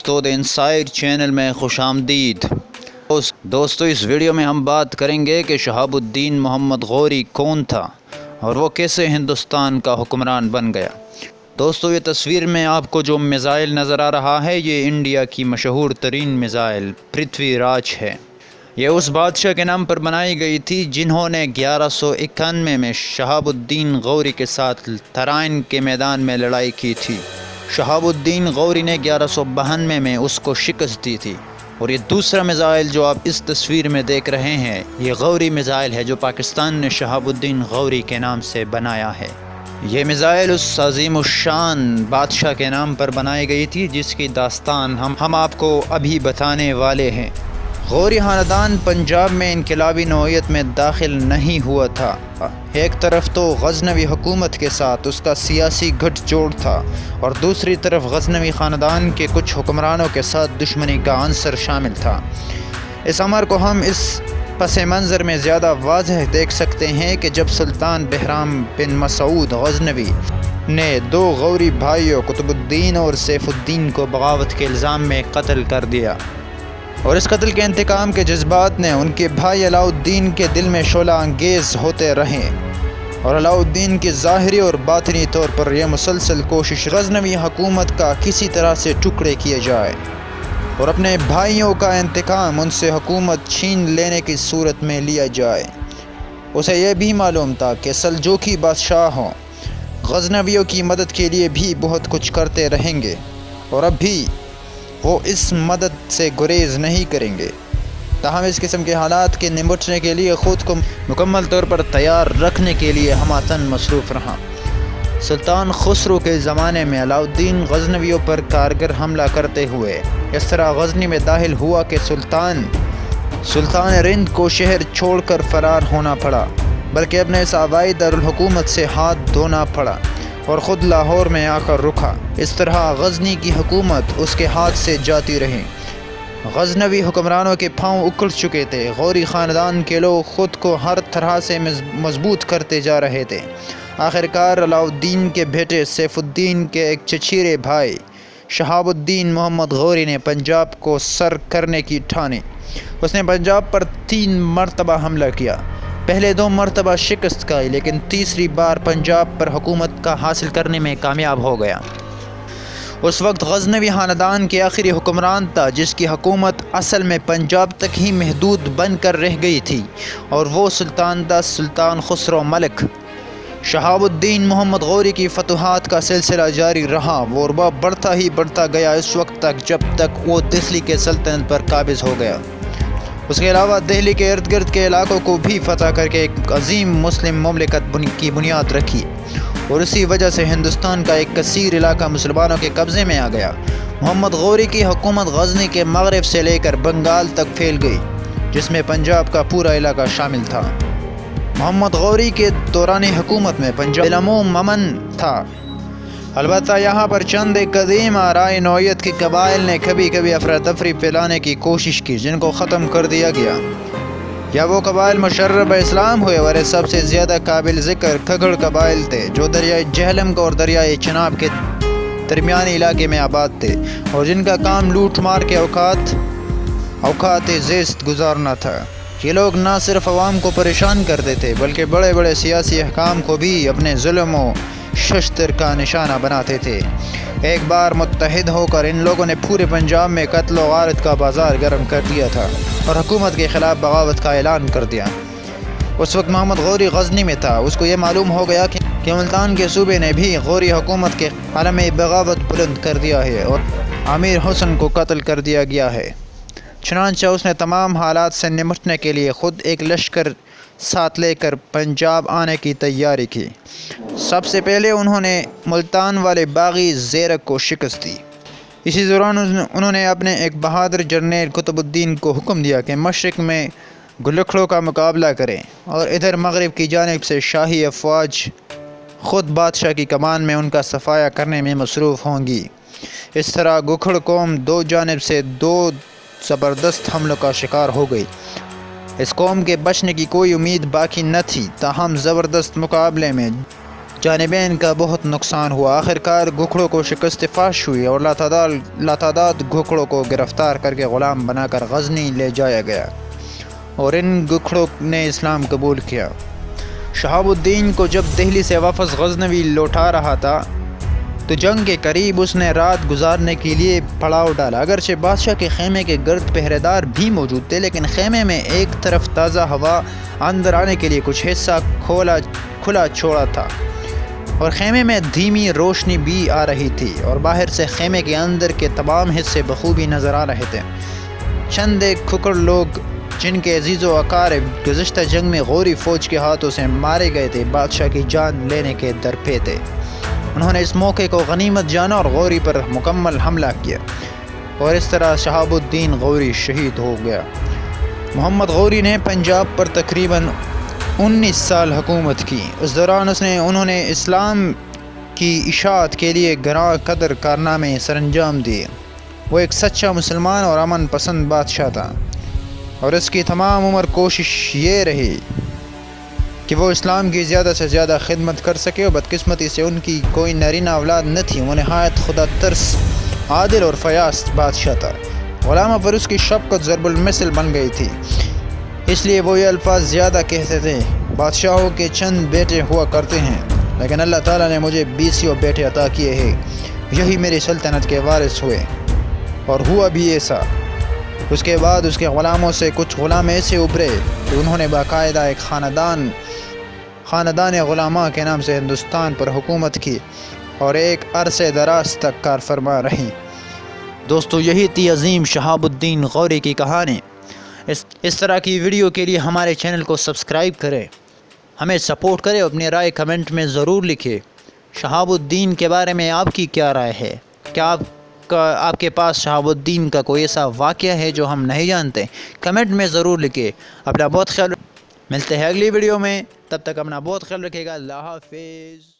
تو insight channel میں خوش آمدید دوستو، اس ویڈیو میں ہم بات کریں گے کہ شہاب الدین محمد غوری کون تھا اور وہ کیسے ہندوستان کا حکمران بن گیا۔ دوستو، یہ تصویر میں آپ کو جو میزائل نظر آ رہا ہے، یہ انڈیا کی مشہور ترین میزائل پرتھوی راج ہے۔ یہ اس بادشاہ کے نام پر بنائی گئی تھی جنہوں نے 1191 میں شہاب الدین غوری کے ساتھ ترائن کے میدان میں لڑائی کی تھی۔ شہاب الدین غوری نے 1192 میں اس کو شکست دی تھی۔ اور یہ دوسرا میزائل جو آپ اس تصویر میں دیکھ رہے ہیں، یہ غوری میزائل ہے جو پاکستان نے شہاب الدین غوری کے نام سے بنایا ہے۔ یہ میزائل اس عظیم الشان بادشاہ کے نام پر بنائی گئی تھی جس کی داستان ہم آپ کو ابھی بتانے والے ہیں۔ غوری خاندان پنجاب میں انقلابی نوعیت میں داخل نہیں ہوا تھا۔ ایک طرف تو غزنوی حکومت کے ساتھ اس کا سیاسی گٹھ جوڑ تھا اور دوسری طرف غزنوی خاندان کے کچھ حکمرانوں کے ساتھ دشمنی کا عنصر شامل تھا۔ اس امر کو ہم اس پس منظر میں زیادہ واضح دیکھ سکتے ہیں کہ جب سلطان بہرام بن مسعود غزنوی نے 2 غوری بھائیوں قطب الدین اور سیف الدین کو بغاوت کے الزام میں قتل کر دیا، اور اس قتل کے انتقام کے جذبات نے ان کے بھائی علاؤ الدین کے دل میں شعلہ انگیز ہوتے رہے، اور علاؤ الدین کی ظاہری اور باطنی طور پر یہ مسلسل کوشش غزنوی حکومت کا کسی طرح سے ٹکڑے کیے جائے اور اپنے بھائیوں کا انتقام ان سے حکومت چھین لینے کی صورت میں لیا جائے۔ اسے یہ بھی معلوم تھا کہ سلجوقی بادشاہوں غزنویوں کی مدد کے لیے بھی بہت کچھ کرتے رہیں گے، اور اب بھی وہ اس مدد سے گریز نہیں کریں گے۔ تاہم اس قسم کے حالات کے نمٹنے کے لیے خود کو مکمل طور پر تیار رکھنے کے لیے ہماتن مصروف رہا۔ سلطان خسرو کے زمانے میں علاؤ الدین غزنویوں پر کارگر حملہ کرتے ہوئے اس طرح غزنی میں داخل ہوا کہ سلطان رند کو شہر چھوڑ کر فرار ہونا پڑا، بلکہ اپنے اس آبائی دارالحکومت سے ہاتھ دھونا پڑا اور خود لاہور میں آ کر رکا۔ اس طرح غزنی کی حکومت اس کے ہاتھ سے جاتی رہی۔ غزنوی حکمرانوں کے پاؤں اکڑ چکے تھے۔ غوری خاندان کے لوگ خود کو ہر طرح سے مضبوط کرتے جا رہے تھے۔ آخرکار علاؤ الدین کے بیٹے سیف الدین کے ایک چچیرے بھائی شہاب الدین محمد غوری نے پنجاب کو سر کرنے کی ٹھانی۔ اس نے پنجاب پر 3 مرتبہ حملہ کیا۔ پہلے 2 مرتبہ شکست کھائی، لیکن تیسری بار پنجاب پر حکومت کا حاصل کرنے میں کامیاب ہو گیا۔ اس وقت غزنوی خاندان کے آخری حکمران تھا جس کی حکومت اصل میں پنجاب تک ہی محدود بن کر رہ گئی تھی، اور وہ سلطان تھا سلطان خسرو ملک۔ شہاب الدین محمد غوری کی فتوحات کا سلسلہ جاری رہا، اور وہ بڑھتا ہی بڑھتا گیا اس وقت تک جب تک وہ دہلی کے سلطنت پر قابض ہو گیا۔ اس کے علاوہ دہلی کے ارد گرد کے علاقوں کو بھی فتح کر کے ایک عظیم مسلم مملکت کی بنیاد رکھی، اور اسی وجہ سے ہندوستان کا ایک کثیر علاقہ مسلمانوں کے قبضے میں آ گیا۔ محمد غوری کی حکومت غزنی کے مغرب سے لے کر بنگال تک پھیل گئی، جس میں پنجاب کا پورا علاقہ شامل تھا۔ محمد غوری کے دوران حکومت میں پنجاب بالعموم امن تھا، البتہ یہاں پر چند ایک قدیم آرائی نوعیت کے قبائل نے کبھی کبھی افراتفری پھیلانے کی کوشش کی، جن کو ختم کر دیا گیا، یا وہ قبائل مشرب اسلام ہوئے، اور سب سے زیادہ قابل ذکر کھگڑ قبائل تھے جو دریائے جہلم اور دریائے چناب کے درمیانی علاقے میں آباد تھے، اور جن کا کام لوٹ مار کے اوقات زیست گزارنا تھا۔ یہ لوگ نہ صرف عوام کو پریشان کرتے تھے بلکہ بڑے بڑے سیاسی احکام کو بھی اپنے ظلم و ششتر کا نشانہ بناتے تھے۔ ایک بار متحد ہو کر ان لوگوں نے پورے پنجاب میں قتل و غارت کا بازار گرم کر دیا تھا اور حکومت کے خلاف بغاوت کا اعلان کر دیا۔ اس وقت محمد غوری غزنی میں تھا۔ اس کو یہ معلوم ہو گیا کہ ملتان کے صوبے نے بھی غوری حکومت کے عالم بغاوت بلند کر دیا ہے اور امیر حسن کو قتل کر دیا گیا ہے۔ چنانچہ اس نے تمام حالات سے نمٹنے کے لیے خود ایک لشکر ساتھ لے کر پنجاب آنے کی تیاری کی۔ سب سے پہلے انہوں نے ملتان والے باغی زیرک کو شکست دی۔ اسی دوران انہوں نے اپنے ایک بہادر جرنیل قطب الدین کو حکم دیا کہ مشرق میں گلکھڑوں کا مقابلہ کریں اور ادھر مغرب کی جانب سے شاہی افواج خود بادشاہ کی کمان میں ان کا صفایا کرنے میں مصروف ہوں گی۔ اس طرح گکھڑ قوم 2 جانب سے 2 زبردست حملوں کا شکار ہو گئی اس قوم کے بچنے کی کوئی امید باقی نہ تھی، تاہم زبردست مقابلے میں جانبین کا بہت نقصان ہوا۔ آخرکار گکھڑوں کو شکست فاش ہوئی اور لاتعداد گکھڑوں کو گرفتار کر کے غلام بنا کر غزنی لے جایا گیا اور ان گکھڑوں نے اسلام قبول کیا۔ شہاب الدین کو جب دہلی سے واپس غزنوی لوٹا رہا تھا تو جنگ کے قریب اس نے رات گزارنے کے لیے پڑاؤ ڈالا۔ اگرچہ بادشاہ کے خیمے کے گرد پہرے دار بھی موجود تھے، لیکن خیمے میں ایک طرف تازہ ہوا اندر آنے کے لیے کچھ حصہ کھلا چھوڑا تھا اور خیمے میں دھیمی روشنی بھی آ رہی تھی اور باہر سے خیمے کے اندر کے تمام حصے بخوبی نظر آ رہے تھے۔ چند ایک کھکڑ لوگ جن کے عزیز و اقارب گزشتہ جنگ میں غوری فوج کے ہاتھوں سے مارے گئے تھے، بادشاہ کی جان لینے کے درپے تھے۔ انہوں نے اس موقع کو غنیمت جانا اور غوری پر مکمل حملہ کیا اور اس طرح شہاب الدین غوری شہید ہو گیا۔ محمد غوری نے پنجاب پر تقریباً 19 سال حکومت کی۔ اس دوران انہوں نے اسلام کی اشاعت کے لیے گراں قدر کارنامے سر انجام دیے۔ وہ ایک سچا مسلمان اور امن پسند بادشاہ تھا اور اس کی تمام عمر کوشش یہ رہی کہ وہ اسلام کی زیادہ سے زیادہ خدمت کر سکے، اور بدقسمتی سے ان کی کوئی نرینہ اولاد نہ تھی۔ وہ نہایت خدا ترس، عادل اور فیاض بادشاہ تھا۔ غلاموں پر اس کی شفقت ضرب المثل بن گئی تھی، اس لیے وہ یہ الفاظ زیادہ کہتے تھے: بادشاہوں کے چند بیٹے ہوا کرتے ہیں، لیکن اللہ تعالیٰ نے مجھے 20 بیٹے عطا کیے ہیں، یہی میری سلطنت کے وارث ہوئے، اور ہوا بھی ایسا۔ اس کے بعد اس کے غلاموں سے کچھ غلام ایسے ابھرے کہ انہوں نے باقاعدہ ایک خاندان غلاماں کے نام سے ہندوستان پر حکومت کی اور ایک عرصے دراز تک کار فرما رہی۔ دوستو، یہی تھی عظیم شہاب الدین غوری کی کہانی۔ اس طرح کی ویڈیو کے لیے ہمارے چینل کو سبسکرائب کریں، ہمیں سپورٹ کریں، اپنی رائے کمنٹ میں ضرور لکھیں۔ شہاب الدین کے بارے میں آپ کی کیا رائے ہے؟ کیا آپ کے پاس شہاب الدین کا کوئی ایسا واقعہ ہے جو ہم نہیں جانتے؟ کمنٹ میں ضرور لکھیں۔ اپنا بہت خیال، ملتے ہیں اگلی ویڈیو میں، تب تک اپنا بہت خیال رکھیے گا۔ اللہ حافظ۔